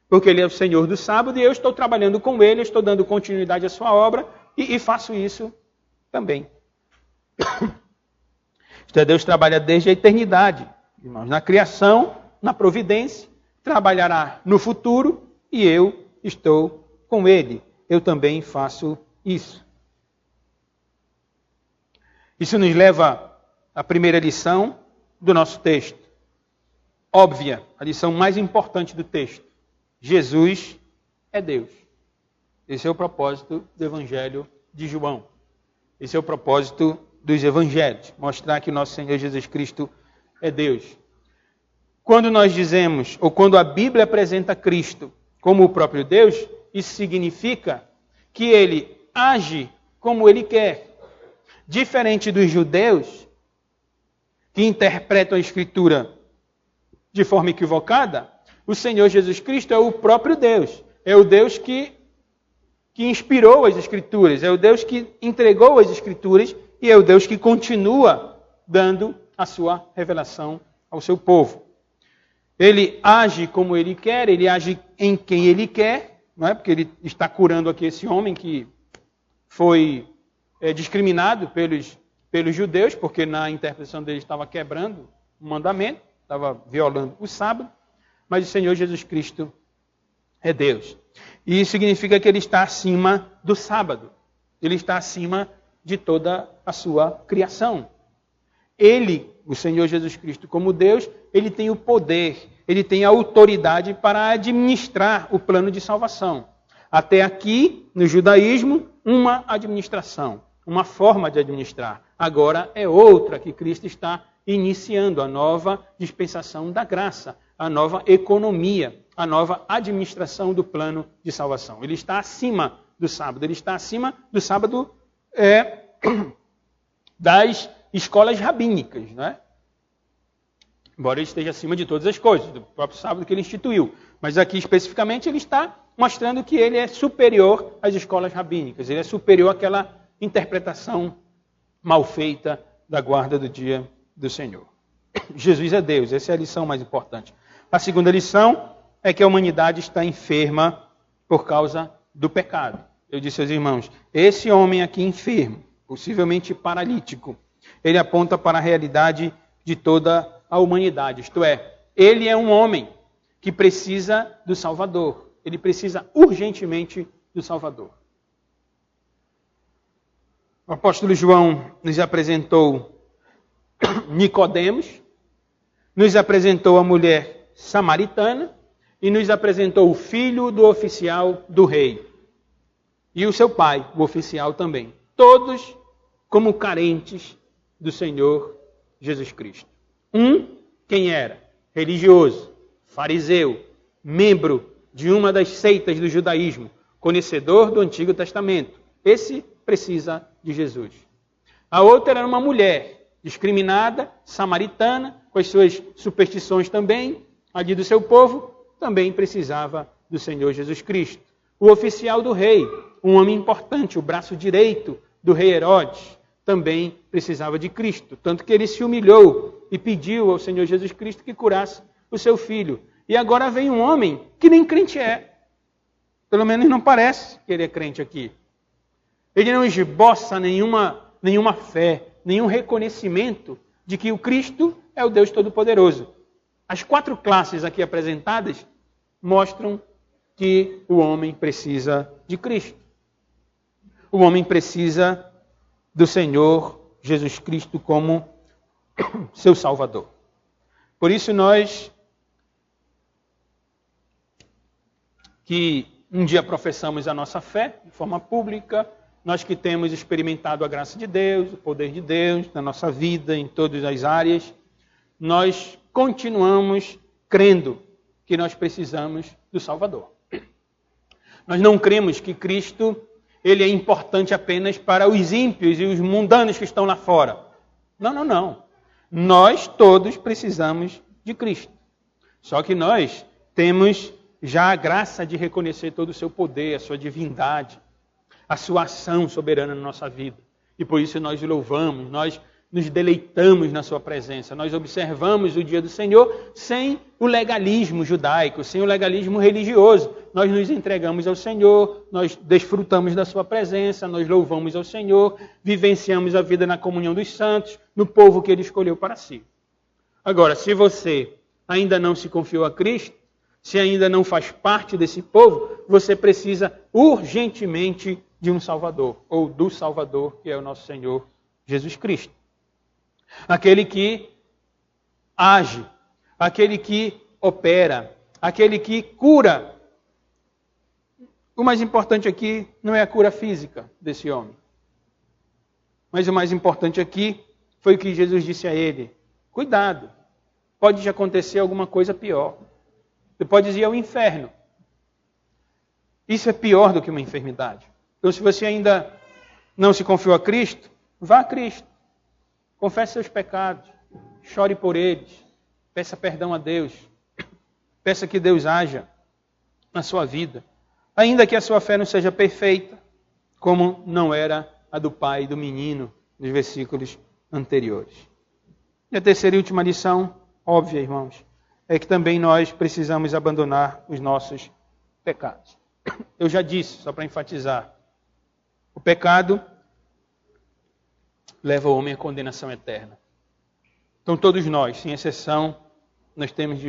[SPEAKER 1] porque ele é o Senhor do sábado, e eu estou trabalhando com ele, eu estou dando continuidade à sua obra, e faço isso também. Então Deus trabalha desde a eternidade, irmãos, na criação, na providência, trabalhará no futuro, e eu estou com ele. Eu também faço isso. Isso nos leva à primeira lição do nosso texto. Óbvia, a lição mais importante do texto. Jesus é Deus. Esse é o propósito do Evangelho de João. Esse é o propósito dos Evangelhos. Mostrar que nosso Senhor Jesus Cristo é Deus. Quando nós dizemos, ou quando a Bíblia apresenta Cristo como o próprio Deus, isso significa que ele age como ele quer. Diferente dos judeus, que interpretam a Escritura de forma equivocada, o Senhor Jesus Cristo é o próprio Deus. É o Deus que inspirou as Escrituras. É o Deus que entregou as Escrituras e é o Deus que continua dando a sua revelação ao seu povo. Ele age como ele quer, ele age em quem ele quer, não é? Porque ele está curando aqui esse homem que foi discriminado pelos judeus, porque na interpretação dele estava quebrando o mandamento, estava violando o sábado, mas o Senhor Jesus Cristo é Deus. E isso significa que ele está acima do sábado, ele está acima de toda a sua criação. Ele, o Senhor Jesus Cristo, como Deus, ele tem o poder, ele tem a autoridade para administrar o plano de salvação. Até aqui, no judaísmo, uma administração, uma forma de administrar. Agora é outra que Cristo está iniciando, a nova dispensação da graça, a nova economia, a nova administração do plano de salvação. Ele está acima do sábado, ele está acima do sábado das escolas rabínicas, não é? Embora ele esteja acima de todas as coisas, do próprio sábado que ele instituiu. Mas aqui especificamente ele está mostrando que ele é superior às escolas rabínicas, ele é superior àquela interpretação mal feita da guarda do dia do Senhor. Jesus é Deus, essa é a lição mais importante. A segunda lição é que a humanidade está enferma por causa do pecado. Eu disse aos irmãos, esse homem aqui enfermo, possivelmente paralítico, ele aponta para a realidade de toda a humanidade. Isto é, ele é um homem que precisa do Salvador. Ele precisa urgentemente do Salvador. O apóstolo João nos apresentou Nicodemos, nos apresentou a mulher samaritana e nos apresentou o filho do oficial do rei. E o seu pai, o oficial também. Todos como carentes do Senhor Jesus Cristo. Quem era? Religioso, fariseu, membro de uma das seitas do judaísmo, conhecedor do Antigo Testamento. Esse precisa de Jesus. A outra era uma mulher discriminada, samaritana, com as suas superstições também, ali do seu povo, também precisava do Senhor Jesus Cristo. O oficial do rei, um homem importante, o braço direito do rei Herodes, também precisava de Cristo. Tanto que ele se humilhou e pediu ao Senhor Jesus Cristo que curasse o seu filho. E agora vem um homem que nem crente é. Pelo menos não parece que ele é crente aqui. Ele não esboça nenhuma fé, nenhum reconhecimento de que o Cristo é o Deus Todo-Poderoso. As 4 classes aqui apresentadas mostram que o homem precisa de Cristo. O homem precisa do Senhor Jesus Cristo como seu Salvador. Por isso nós, que um dia professamos a nossa fé de forma pública, nós que temos experimentado a graça de Deus, o poder de Deus na nossa vida, em todas as áreas, nós continuamos crendo que nós precisamos do Salvador. Nós não cremos que Cristo ele é importante apenas para os ímpios e os mundanos que estão lá fora. Não. Nós todos precisamos de Cristo. Só que nós temos já a graça de reconhecer todo o seu poder, a sua divindade, a sua ação soberana na nossa vida. E por isso nós louvamos, nós nos deleitamos na sua presença. Nós observamos o dia do Senhor sem o legalismo judaico, sem o legalismo religioso. Nós nos entregamos ao Senhor, nós desfrutamos da sua presença, nós louvamos ao Senhor, vivenciamos a vida na comunhão dos santos, no povo que Ele escolheu para si. Agora, se você ainda não se confiou a Cristo, se ainda não faz parte desse povo, você precisa urgentemente de um Salvador, ou do Salvador, que é o nosso Senhor Jesus Cristo. Aquele que age, aquele que opera, aquele que cura. O mais importante aqui não é a cura física desse homem. Mas o mais importante aqui foi o que Jesus disse a ele. Cuidado, pode te acontecer alguma coisa pior. Você pode ir ao inferno. Isso é pior do que uma enfermidade. Então, se você ainda não se confiou a Cristo, vá a Cristo. Confesse seus pecados. Chore por eles. Peça perdão a Deus. Peça que Deus haja na sua vida. Ainda que a sua fé não seja perfeita, como não era a do pai e do menino, nos versículos anteriores. E a terceira e última lição, óbvia, irmãos, é que também nós precisamos abandonar os nossos pecados. Eu já disse, só para enfatizar, o pecado leva o homem à condenação eterna. Então todos nós, sem exceção, nós temos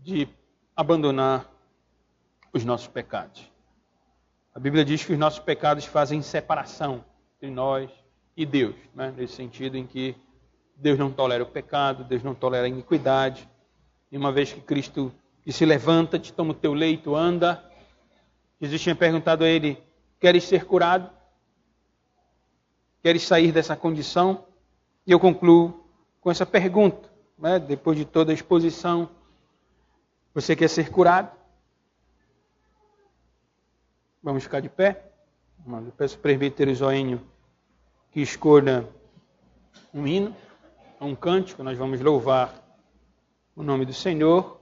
[SPEAKER 1] de abandonar os nossos pecados. A Bíblia diz que os nossos pecados fazem separação entre nós e Deus, né? Nesse sentido em que Deus não tolera o pecado, Deus não tolera a iniquidade. E uma vez que Cristo se levanta, te toma o teu leito, anda. Jesus tinha perguntado a ele, queres ser curado? Queres sair dessa condição? E eu concluo com essa pergunta, né? Depois de toda a exposição, você quer ser curado? Vamos ficar de pé? Eu peço ao presbítero Zoênio que escolha um hino, um cântico, nós vamos louvar o nome do Senhor.